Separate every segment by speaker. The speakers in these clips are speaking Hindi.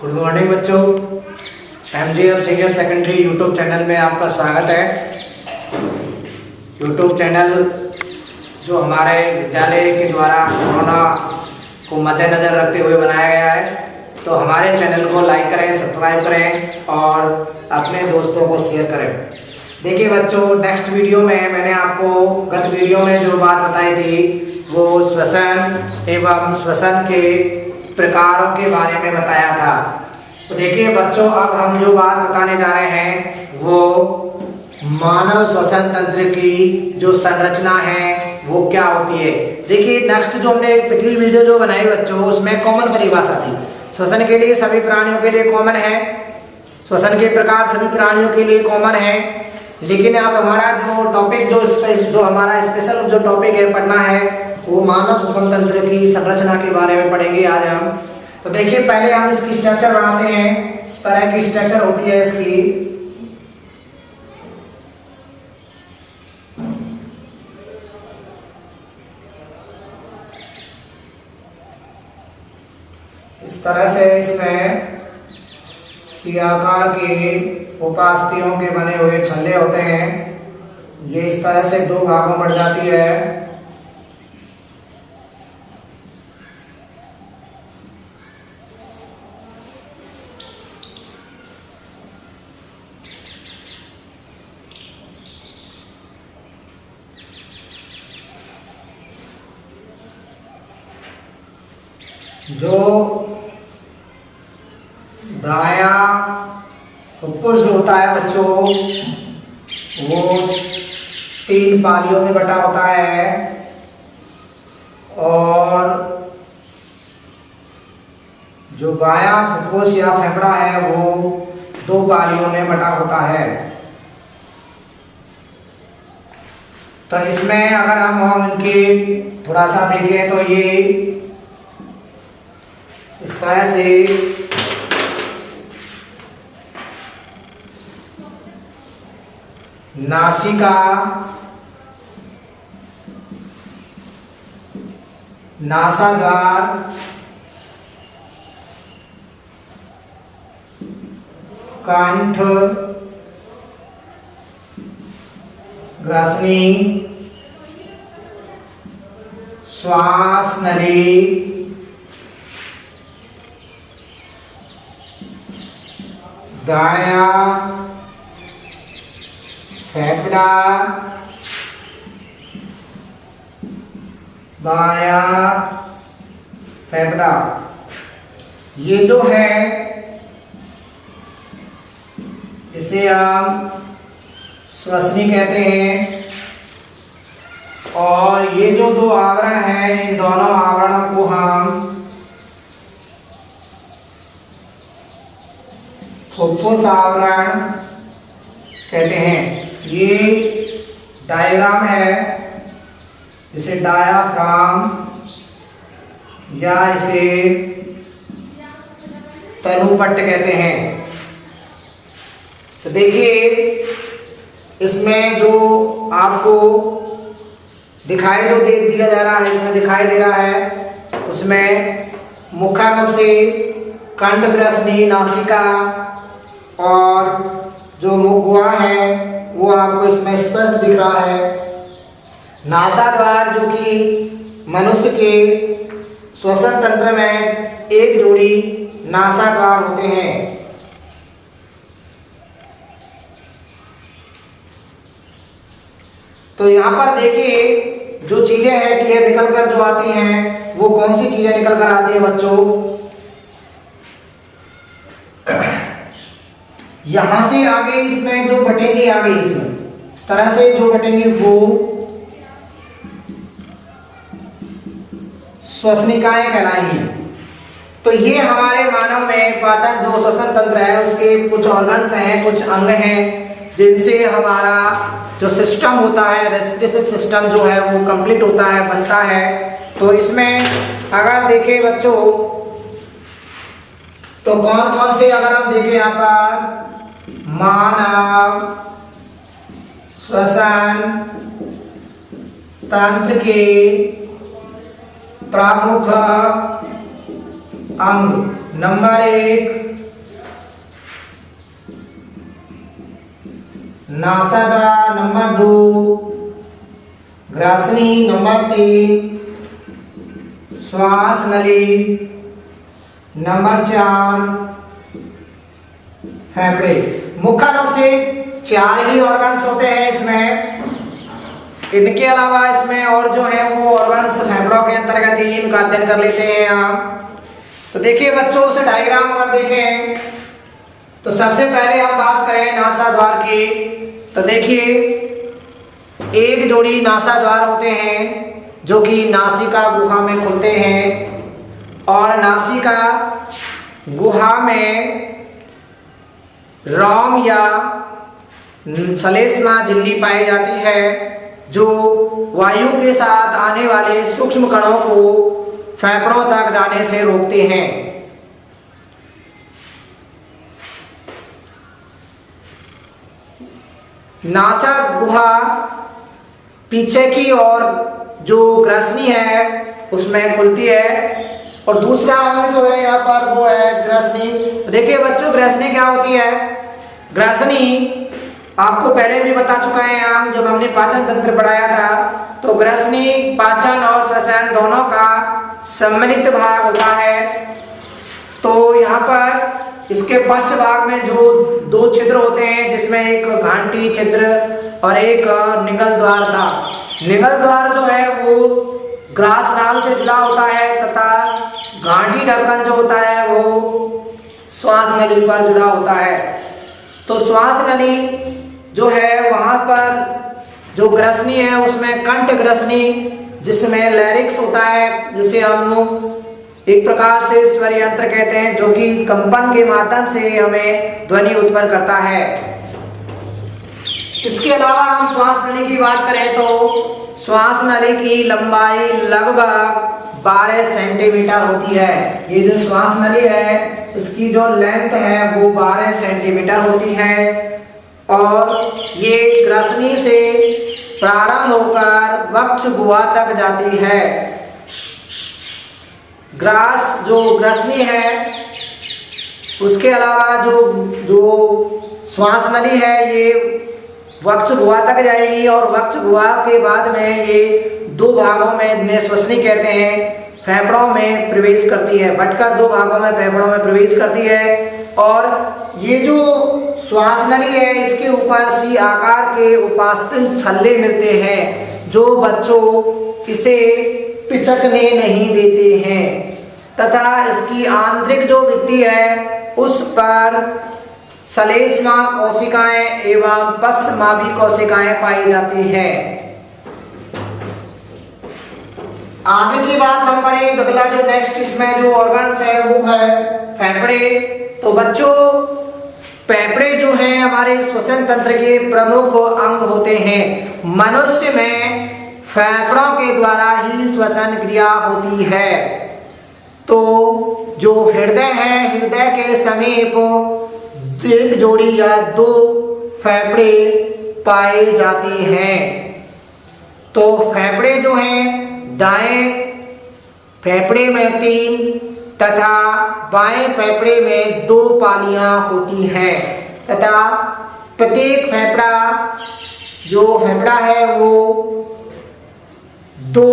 Speaker 1: गुड मॉर्निंग बच्चों, MGL senior secondary YouTube channel में आपका स्वागत है। यूट्यूब चैनल जो हमारे विद्यालय के द्वारा कोरोना को मद्देनज़र रखते हुए बनाया गया है, तो हमारे चैनल को लाइक करें, सब्सक्राइब करें और अपने दोस्तों को शेयर करें। देखिए बच्चों, नेक्स्ट वीडियो में मैंने आपको गत वीडियो में जो बात बताई थी वो श्वसन एवं श्वसन के प्रकारों के बारे में बताया था। तो देखिए बच्चों, अब हम जो बात बताने जा रहे हैं वो मानव श्वसन तंत्र की जो संरचना है वो क्या होती है। देखिए नेक्स्ट जो हमने पिछली वीडियो जो बनाई बच्चों, उसमें कॉमन परिभाषा थी। श्वसन के लिए सभी प्राणियों के लिए कॉमन है, श्वसन के प्रकार सभी प्राणियों के लिए कॉमन है। लेकिन अब हमारा जो टॉपिक जो हमारा स्पेशल जो टॉपिक है पढ़ना है वो मानव श्वसन तंत्र की संरचना के बारे में पढ़ेंगे आज हम। तो देखिए पहले हम इसकी स्ट्रक्चर बनाते हैं। इस तरह की स्ट्रक्चर होती है इसकी। इस तरह से इसमें सी आकार के उपास्थियों के बने हुए छल्ले होते हैं। ये इस तरह से दो भागों बढ़ जाती है। जो दाया फुफ्फुस होता है बच्चों, वो 3 पालियों में बटा होता है और जो बायां फुफ्फुस या फेफड़ा है वो 2 पालियों में बटा होता है। तो इसमें अगर हम इनके थोड़ा सा देखें तो ये इस तरह से नासिका, नासागार, कंठ, ग्रसनी, श्वास नली, दाया फेफड़ा, बाया फेफड़ा, ये जो है इसे हम श्वसनी कहते हैं। और ये जो 2 आवरण हैं, इन दोनों आवरणों को हम फुफ्फुस आवरण कहते हैं। ये डायग्राम है, इसे डायाफ्राम या इसे तनुपट्ट कहते हैं। तो देखिए इसमें जो आपको दिखाई जो दे दिया जा रहा है, इसमें दिखाई दे रहा है, उसमें मुख्य रूप से कंठ, ग्रसनी, नासिका और जो मुखगुहा है वो आपको इसमें स्पष्ट दिख रहा है। नासाद्वार जो कि मनुष्य के श्वसन तंत्र में एक जोड़ी नासाद्वार होते हैं। तो यहाँ पर देखिए जो चीजें हैं कि निकल कर जो आती हैं वो कौन सी चीजें निकल कर आती हैं बच्चों। यहां से आगे इसमें जो बटेंगे, आगे इसमें इस तरह से जो बटेंगे वो श्वसनिकाएं कहलाएंगी। तो ये हमारे मानव में पाचन जो श्वसन तंत्र है उसके कुछ ऑर्गन्स हैं, कुछ अंग हैं जिनसे हमारा जो सिस्टम होता है, रेस्पिरेटरी सिस्टम जो है वो कंप्लीट होता है, बनता है। तो इसमें अगर देखें बच्चों तो कौन कौन से अगर हम देखें यहाँ पर मानव श्वसन तंत्र के प्रमुख अंग। नंबर 1 नासाद्वार, नंबर 2 ग्रासनी, नंबर 3 श्वास नली, नंबर 4 फेफड़े। मुख्य रूप से 4 ही ऑर्गन्स होते हैं इसमें। इनके अलावा इसमें और जो है वो ऑर्गन्स फेफड़ों के अंतर्गत ही इनका अध्ययन कर लेते हैं आप। तो देखिए बच्चों, उस डायग्राम अगर देखें तो सबसे पहले हम बात करें नासाद्वार की, तो देखिए एक जोड़ी नासाद्वार होते हैं जो कि नासिका गुहा में खुलते हैं और नासिका गुहा में रोम या श्लेष्मा झिल्ली पाई जाती है जो वायु के साथ आने वाले सूक्ष्म कणों को फेफड़ों तक जाने से रोकते हैं। नासा गुहा पीछे की ओर जो ग्रसनी है उसमें खुलती है और दूसरा अंग जो है यहाँ पर वो है ग्रसनी। देखिए बच्चों, ग्रसनी क्या होती है? ग्रसनी आपको पहले भी बता चुका है हम जब हमने पाचन तंत्र पढ़ाया था। तो ग्रसनी पाचन और श्वसन दोनों का सम्मिलित भाग होता है। तो यहाँ पर इसके पश्च भाग में जो 2 छिद्र होते हैं जिसमें एक घंटी छिद्र और एक निगल द्वार था। निगल द्वार जो है वो ग्रास नाल से जुड़ा होता है तथा घाटी ढक्कन जो होता है वो श्वास नली पर जुड़ा होता है। तो श्वास नली जो है वहां पर जो ग्रसनी है उसमें कंठ ग्रसनी जिसमें लैरिक्स होता है, जिसे हम एक प्रकार से स्वर यंत्र कहते हैं, जो कि कंपन के माध्यम से हमें ध्वनि उत्पन्न करता है। इसके अलावा हम श्वास नली की बात करें तो श्वास नली की लंबाई लगभग 12 सेंटीमीटर होती है। ये जो श्वास नली है इसकी जो लेंथ है वो 12 सेंटीमीटर होती है और ये ग्रसनी से प्रारंभ होकर वक्ष गुहा तक जाती है। जो ग्रसनी है उसके अलावा जो श्वास नली है ये वक्ष गुहा तक जाएगी और वक्ष गुहा के बाद में ये 2 भागों में जिन्हें श्वसनी कहते हैं फेफड़ों में प्रवेश करती है। बटकर 2 भागों में फेफड़ों में प्रवेश करती है और ये जो श्वास नली है इसके ऊपर सी आकार के उपास्थि छल्ले मिलते हैं जो बच्चों इसे पिचकने नहीं देते हैं तथा इसकी आंतरिक जो भित्ति है उस पर श्लेष्मा कोशिकाएं एवं पश्चमाभी कोशिकाएं पाई जाती है। आगे की बात हम करें, अगला जो नेक्स्ट इसमें जो ऑर्गन्स है वो है फेफड़े। तो बच्चों, फेफड़े जो हैं हमारे श्वसन तंत्र के प्रमुख अंग होते हैं। मनुष्य में फेफड़ों के द्वारा ही श्वसन क्रिया होती है। तो जो हृदय है, हृदय के समीप 1 जोड़ी या 2 फेफड़े पाए जाते हैं। तो फेफड़े जो हैं दाएं फेफड़े में 3 तथा बाएं फेफड़े में 2 पालियां होती हैं तथा प्रत्येक फेफड़ा है वो 2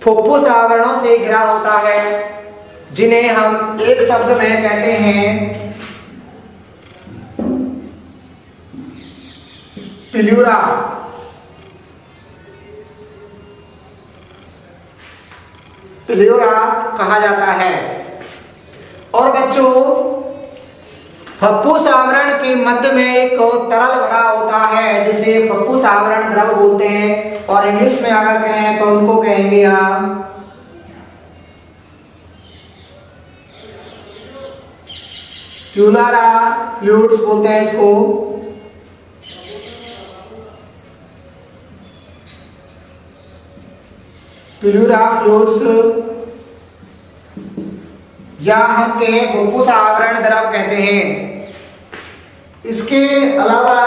Speaker 1: फुफ्फुस आवरणों से घिरा होता है जिन्हें हम एक शब्द में कहते हैं प्लूरा। प्लूरा कहा जाता है। और बच्चों, फुफ्फुस आवरण के मध्य में एक तरल भरा होता है जिसे फुफ्फुस आवरण द्रव बोलते हैं और इंग्लिश में अगर कहें तो उनको कहेंगे हम प्लूरा फ्लूइड्स बोलते हैं इसको। प्लूरा फ्लूइड्स या हम कहें फुफ्फुस आवरण द्रव कहते हैं। इसके अलावा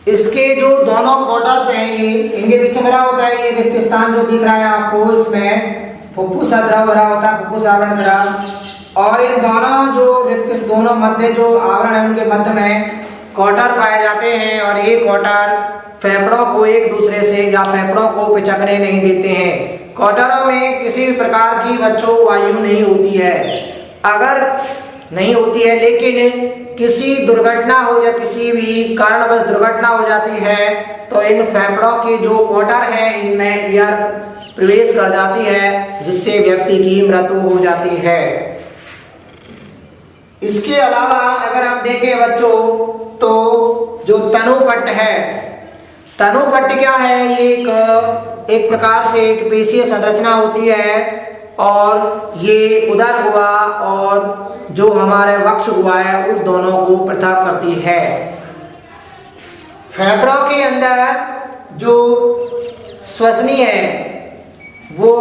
Speaker 1: इसके जो दोनों क्वार्टर्स हैं ये इनके बीच में होता है, ये रिक्त स्थान जो दिख रहा है आपको इसमें फुफ्फुस द्रव भरा होता है, फुफ्फुस आवरण द्रव। और इन दोनों जो रिक्त दोनों मध्य जो आवरण है उनके मध्य में क्वार्टर पाए जाते हैं और ये क्वार्टर फेफड़ों को एक दूसरे से या फेफड़ों को पिचकने नहीं देते हैं। क्वार्टरों में किसी भी प्रकार की बच्चों वायु नहीं होती है, अगर नहीं होती है, लेकिन किसी दुर्घटना हो या किसी भी कारणवश दुर्घटना हो जाती है तो इन फेफड़ों के जो क्वार्टर है इनमें एयर प्रवेश कर जाती है, जिससे व्यक्ति की मृत्यु हो जाती है। इसके अलावा अगर हम देखें बच्चों तो जो तनुपट्ट है, तनुपट्ट क्या है, ये एक प्रकार से एक पेशीय संरचना होती है और ये उदर गुहा और जो हमारे वक्ष गुहा है उस दोनों को पृथक करती है। फेफड़ों के अंदर जो श्वसनी है वो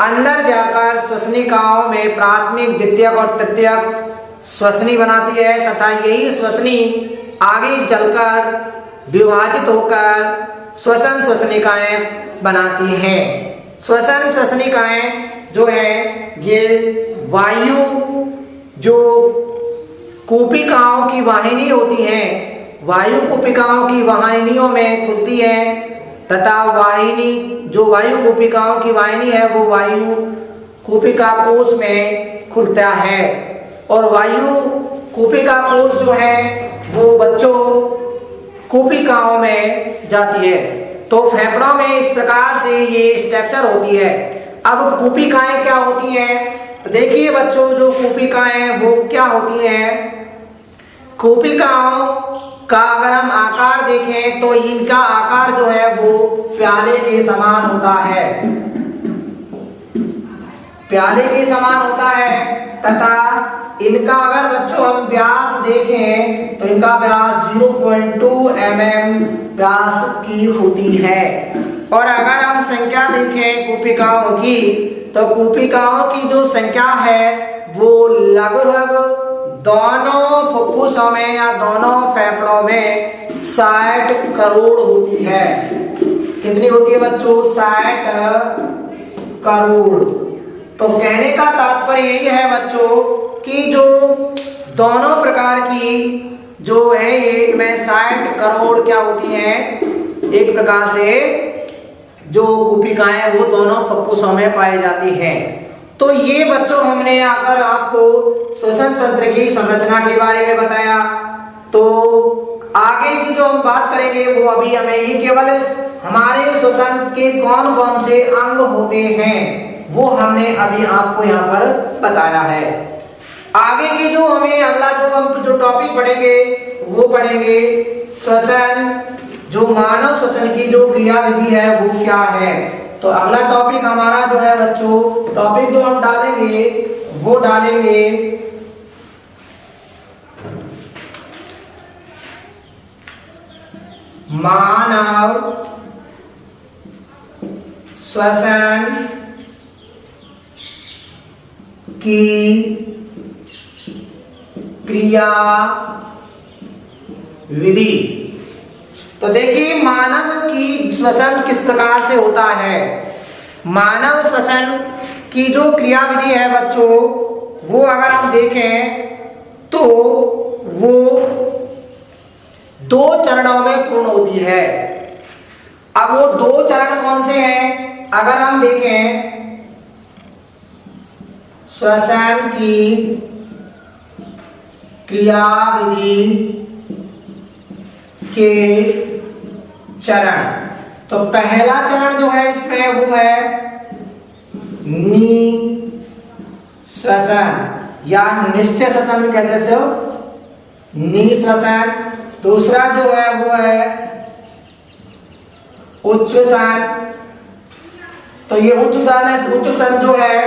Speaker 1: अंदर जाकर श्वसनिकाओं में प्राथमिक, द्वितीयक और तृतीयक श्वसनी बनाती है तथा यही श्वसनी आगे चलकर विभाजित होकर श्वसन श्वसनिकाएं बनाती हैं। श्वसन श्वसनिकाएं जो है ये वायु जो कूपिकाओं की वाहिनी होती हैं, वायु कूपिकाओं की वाहिनियों में खुलती है तथा वाहिनी जो वायु कूपिकाओं की वाहिनी है वो वायु कूपिका कोश में खुलता है और वायु कूपिका कोश जो है वो बच्चों कूपिकाओं में जाती है। तो फेफड़ों में इस प्रकार से ये स्ट्रक्चर होती है। अब कूपिकाएं क्या होती हैं, तो देखिए बच्चों जो कूपिकाएं वो क्या होती हैं। कूपिकाओं का अगर हम आकार देखें तो इनका आकार जो है वो प्याले के समान होता है, प्याले के समान होता है तथा इनका अगर बच्चों हम व्यास देखें तो इनका व्यास 0.2 mm व्यास की होती है। और अगर हम संख्या देखें कूपिकाओं की तो कूपिकाओं की जो संख्या है वो लगभग दोनों फुफ्फुसों में या दोनों फेफड़ों में 60 करोड़ होती है। कितनी होती है बच्चों? 60 करोड़। तो कहने का तात्पर्य यही है बच्चों कि जो दोनों प्रकार की जो है ये इनमें 60 करोड़ क्या होती हैं, एक प्रकार से जो कूपिकाएं वो दोनों फुफ्फुसों में पाई जाती हैं। तो ये बच्चों हमने आकर आपको श्वसन तंत्र की संरचना के बारे में बताया। तो आगे की जो हम बात करेंगे वो अभी हमें ये केवल हमारे श्वसन के कौन कौन से अंग होते हैं वो हमने अभी आपको यहाँ पर बताया है। आगे की जो हमें अगला जो हम जो टॉपिक पढ़ेंगे वो पढ़ेंगे श्वसन, जो मानव श्वसन की जो क्रिया विधि है वो क्या है। तो अगला टॉपिक हमारा जो है बच्चों, टॉपिक जो हम डालेंगे वो डालेंगे मानव श्वसन की क्रिया विधि। तो देखिए मानव की श्वसन किस प्रकार से होता है। मानव श्वसन की जो क्रिया विधि है बच्चों वो अगर हम देखें तो वो 2 चरणों में पूर्ण होती है। अब वो 2 चरण कौन से हैं अगर हम देखें, श्वसन की क्रिया विधि के चरण। तो पहला चरण जो है इसमें वो है निःश्वसन या निश्चय श्वसन भी कहते हैं, निःश्वसन। दूसरा जो है वो है उच्छ्वसन। तो ये उच्छ्वसन जो है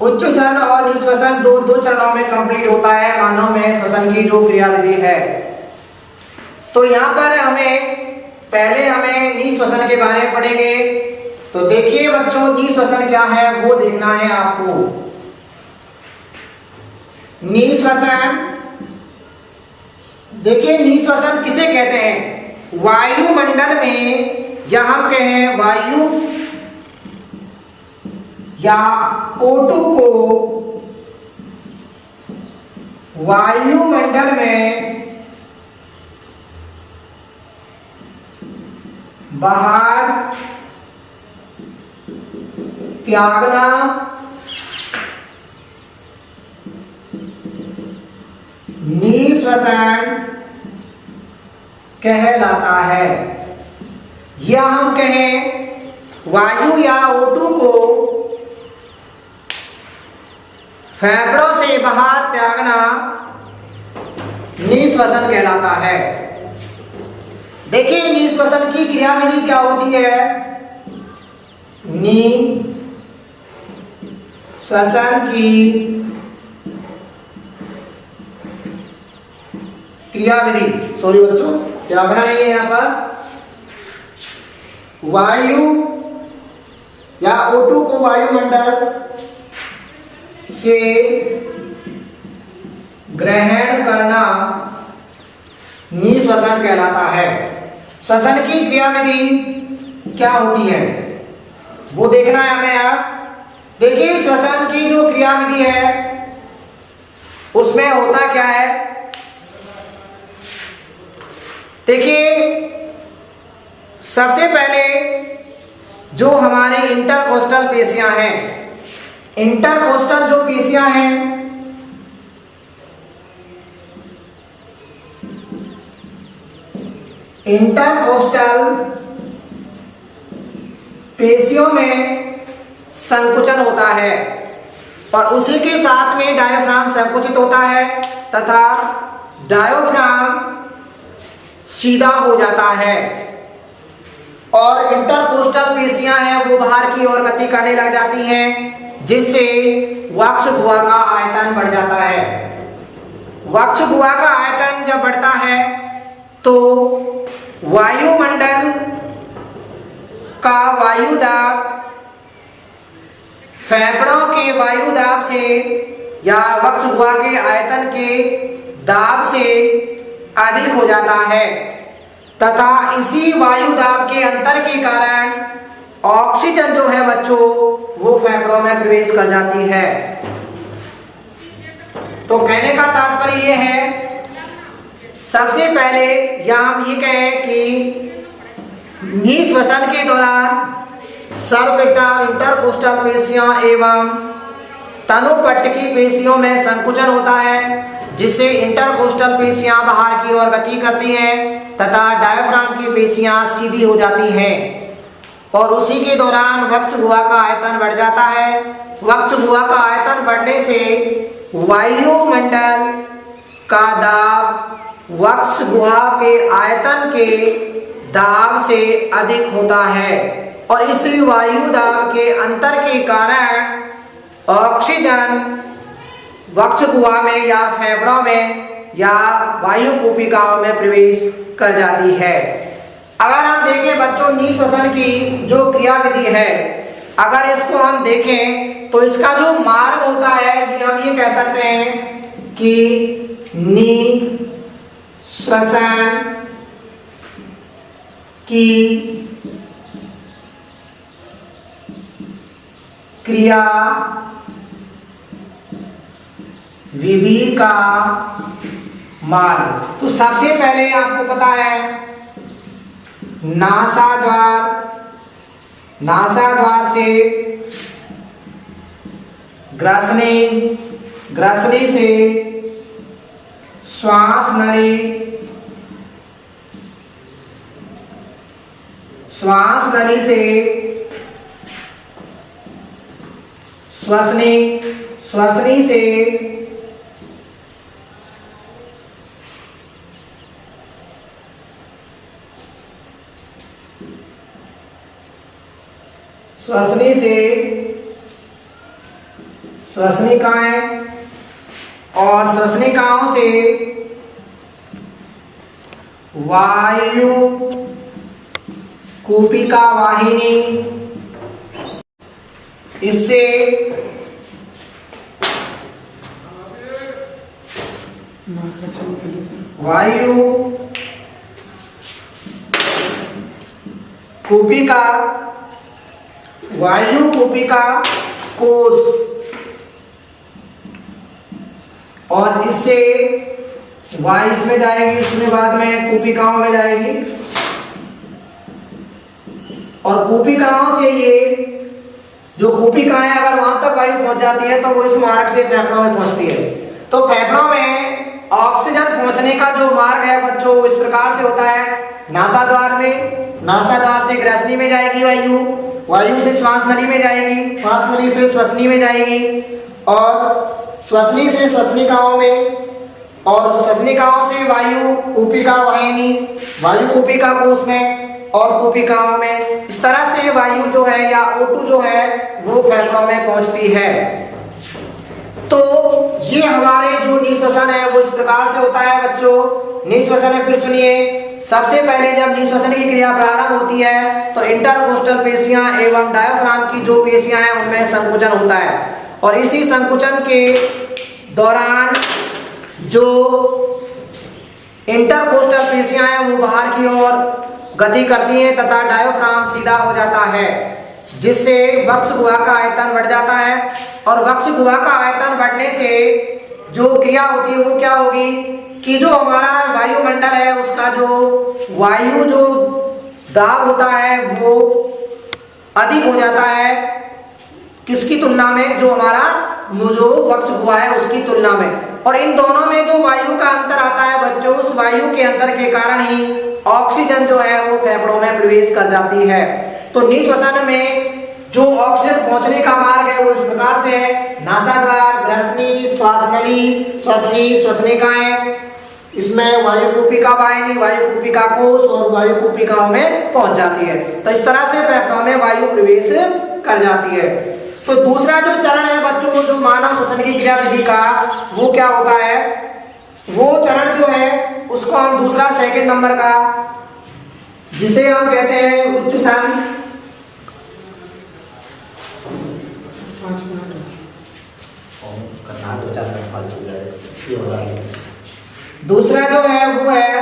Speaker 1: उच्छ्वसन और निःश्वसन दो चरणों में कंप्लीट होता है मानव में श्वसन की जो क्रिया विधि है। तो यहाँ पर पहले हमें निःश्वसन के बारे में पढ़ेंगे। तो देखिए बच्चों निःश्वसन क्या है वो देखना है आपको। निःश्वसन, देखिए निःश्वसन किसे कहते हैं। वायुमंडल में या हम कहें या O2 को वायुमंडल में बाहर त्यागना निःश्वसन कहलाता है। या हम कहें वायु या O2 को फेफड़ों से बाहर त्यागना निःश्वसन कहलाता है। देखिए निःश्वसन की क्रियाविधि क्या होती है। निःश्वसन की क्रियाविधि, सॉरी बच्चों त्यागना नहीं है यहां पर। वायु या O2 को वायुमंडल से ग्रहण करना निःश्वसन कहलाता है। श्वसन की क्रियाविधि क्या होती है वो देखना है हमें। आप देखिए श्वसन की जो क्रियाविधि है उसमें होता क्या है। देखिए सबसे पहले जो हमारे इंटरकोस्टल पेशियां हैं, इंटरकोस्टल जो पेशियां हैं इंटरकोस्टल पेशियों में संकुचन होता है और उसी के साथ में डायफ्राम संकुचित होता है तथा डायफ्राम सीधा हो जाता है और इंटरकोस्टल पेशियां हैं वो बाहर की ओर गति करने लग जाती हैं, जिससे वक्ष गुहा का आयतन बढ़ जाता है। वक्ष गुहा का आयतन जब बढ़ता है तो वायुमंडल का वायुदाब फेफड़ों के वायुदाब से या वक्ष गुहा के आयतन के दाब से अधिक हो जाता है तथा इसी वायुदाब के अंतर के कारण ऑक्सीजन जो है बच्चों वो फेफड़ों में प्रवेश कर जाती है। तो कहने का तात्पर्य ये है, सबसे पहले या हम ये कहें कि निःश्वसन के दौरान सर्वप्रथम इंटरकोस्टल पेशियां एवं तनुपट्ट की पेशियों में संकुचन होता है, जिससे इंटरकोस्टल पेशियां बाहर की ओर गति करती हैं तथा डायफ्राम की पेशियां सीधी हो जाती हैं और उसी के दौरान वक्ष गुहा का आयतन बढ़ जाता है। वक्ष गुहा का आयतन बढ़ने से वायुमंडल का दाब वक्ष गुहा के आयतन के दाब से अधिक होता है और इसी वायु दाब के अंतर के कारण ऑक्सीजन वक्ष गुहा में या फेफड़ों में या वायु कूपिकाओं में प्रवेश कर जाती है। अगर हम देखें बच्चों निःश्वसन की जो क्रियाविधि है, अगर इसको हम देखें तो इसका जो मार्ग होता है कि हम ये कह सकते हैं कि निःश्वसन की क्रिया विधि का मार्ग। तो सबसे पहले आपको पता है नासाद्वार से ग्रसनी से श्वास नली से श्वसनी से श्वसनिकाएं और श्वसनिकाओं से वायु कूपिका वाहिनी, इससे वायु कूपिका कोश, और इससे वायु इसमें जाएगी, उसमें बाद में कूपिकाओं में जाएगी, और कूपिकाओं से ये जो कूपिकाएं अगर वहां तक वायु पहुंच जाती है तो वो इस मार्ग से फेफड़ों में पहुंचती है। तो फेफड़ों में ऑक्सीजन पहुंचने का जो मार्ग है बच्चों इस प्रकार से होता है, नासाद्वार में, नासाद्वार से ग्रसनी में जाएगी वायु, वायु से श्वास नली में जाएगी, श्वास नली से श्वसनी में जाएगी, और श्वसनी से श्वसनिकाओं में, और श्वसनिकाओं से वायु कूपिका वाहिनी, वायु कूपिका कोश में, और कूपिकाओं में। इस तरह से वायु जो है या O2 जो है वो फेफड़ों में पहुंचती है। तो ये हमारे जो निःश्वसन है वो इस प्रकार से होता है बच्चों। निःश्वसन है, फिर सुनिए। सबसे पहले जब निःश्वसन की क्रिया प्रारंभ होती है तो इंटरकोस्टल पेशियां एवं डायाफ्राम की जो पेशियां हैं उनमें संकुचन होता है, और इसी संकुचन के दौरान जो इंटरकोस्टल पेशियां हैं वो बाहर की ओर गति करती हैं तथा डायाफ्राम सीधा हो जाता है, जिससे वक्ष गुहा का आयतन बढ़ जाता है। और वक्ष गुहा का आयतन बढ़ने से जो क्रिया होती है वो क्या होगी कि जो हमारा वायुमंडल है उसका जो वायु जो दाब होता है वो अधिक हो जाता है, किसकी तुलना में, जो हमारा जो वक्ष गुहा है उसकी तुलना में। और इन दोनों में जो वायु का अंतर आता है बच्चों, उस वायु के अंतर के कारण ही ऑक्सीजन जो है वो फेफड़ों में प्रवेश कर जाती है। तो निःश्वसन में जो ऑक्सीजन पहुंचने का मार्ग है वो इस प्रकार से है, नासाद्वार, ग्रसनी, श्वास नली, श्वसनी, श्वसनिकाएं, इसमें वायु कूपिका वाहिनी, वायु कूपिका कोश और वायु कूपिकाओं में पहुंच जाती है। तो इस तरह से फेफड़ों में वायु प्रवेश कर जाती है। तो दूसरा जो चरण है बच्चों जो मानव श्वसन की क्रियाविधि का, वो क्या होता है, वो चरण जो है उसको हम दूसरा सेकंड नंबर का, जिसे हम कहते हैं उच्चश्वसन। दूसरा जो है वो है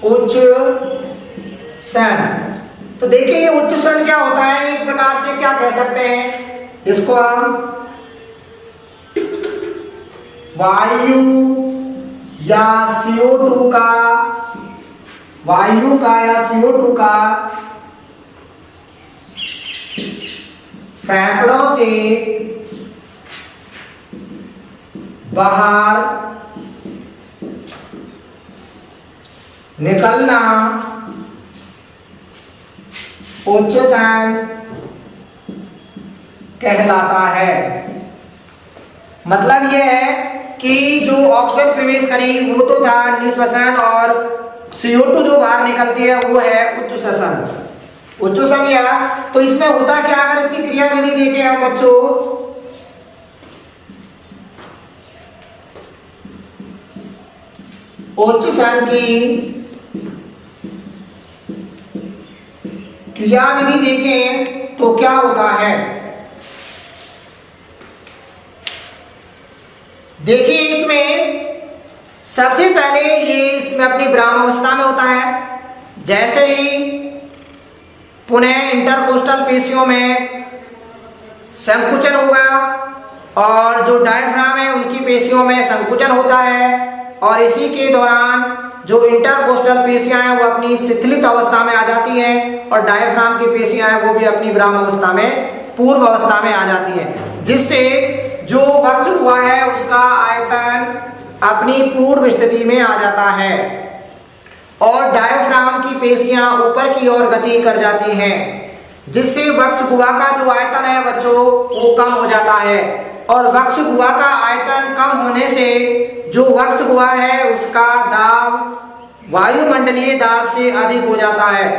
Speaker 1: उच्चश्वसन। तो देखिए ये उच्चश्वसन क्या होता है, एक प्रकार से क्या कह सकते हैं, इसको हम वायु या CO2 का, वायु का या CO2 का फेफड़ों से बाहर निकलना उच्चश्वसन कहलाता है। मतलब यह है कि जो ऑक्सीजन प्रवेश करी वो तो था निःश्वसन, और CO2 जो बाहर निकलती है वो है उच्चश्वसन। उच्चश्वसन या तो इसमें होता क्या, अगर इसकी क्रियाविधि देखें हम बच्चों, उच्चश्वसन की क्रियाविधि देखें तो क्या होता है, देखिए इसमें सबसे पहले ये इसमें अपनी ब्राह्मावस्था में होता है, जैसे ही पुनः इंटरकोस्टल पेशियों में संकुचन होगा और जो डायफ्राम है उनकी पेशियों में संकुचन होता है, और इसी के दौरान जो इंटरकोस्टल पेशियां हैं वो अपनी शिथिलित अवस्था में आ जाती हैं, और डायफ्राम की पेशियां हैं वो भी अपनी ब्राह्मावस्था में, पूर्व अवस्था में आ जाती हैं, जिससे जो वक्ष हुआ है उसका आयतन अपनी पूर्व स्थिति में आ जाता है, और डायफ्राम की पेशियां ऊपर की ओर गति कर जाती हैं, जिससे वक्ष गुहा का जो आयतन है बच्चों वो कम हो जाता है। और वक्ष गुहा का आयतन कम होने से जो वक्ष गुहा है उसका दाब वायुमंडलीय दाब से अधिक हो जाता है,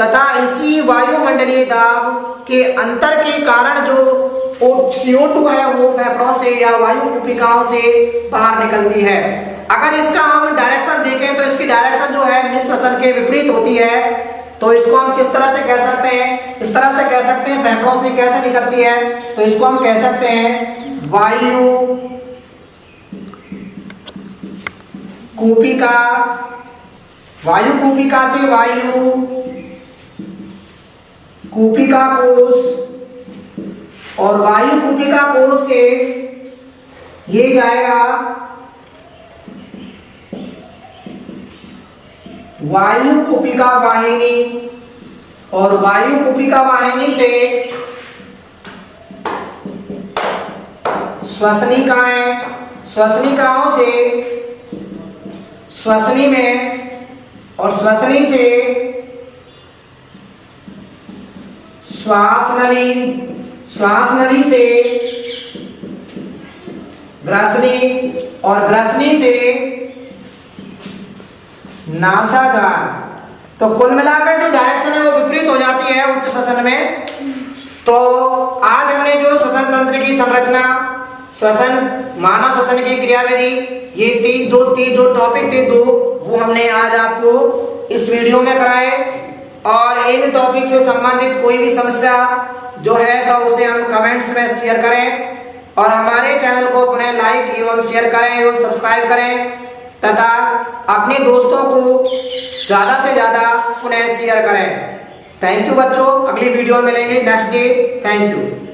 Speaker 1: तथा इसी वायुमंडलीय दाब के अंतर के कारण जो CO2 है वो फेफड़ों से या वायु कूपिकाओं से बाहर निकलती है। अगर इसका हम डायरेक्शन देखें तो इसकी डायरेक्शन जो है निःश्वसन के विपरीत होती है, तो इसको हम किस तरह से कह सकते हैं, इस तरह से कह सकते हैं, फेफड़ों से कैसे निकलती है, तो इसको हम कह सकते हैं वायु कूपिका, वायु कूपिका से वायु कूपिका कोश और वायु कूपिका कोश से ये जाएगा वायु कूपिका वाहिनी, और वायु कूपिका वाहिनी से श्वसनिकाएं, श्वसनिकाओं से श्वसनी में, और श्वसनी से श्वास नली, श्वास नली से ग्रसनी, और ग्रसनी से नासागार। तो कुल मिलाकर जो डायरेक्शन है वो विपरीत हो जाती है उच्च श्वसन में। तो आज हमने जो श्वसन तंत्र की संरचना, श्वसन, मानव श्वसन की क्रियाविधि, ये जो टॉपिक थे दो, वो हमने आज आपको इस वीडियो में कराए। और इन टॉपिक से संबंधित कोई भी समस्या जो है तो उसे हम कमेंट्स में शेयर करें, और हमारे चैनल को पुनः लाइक एवं शेयर करें एवं सब्सक्राइब करें, तथा अपने दोस्तों को ज्यादा से ज्यादा पुनः शेयर करें। थैंक यू बच्चों, अगली वीडियो में मिलेंगे नेक्स्ट डे। Thank you.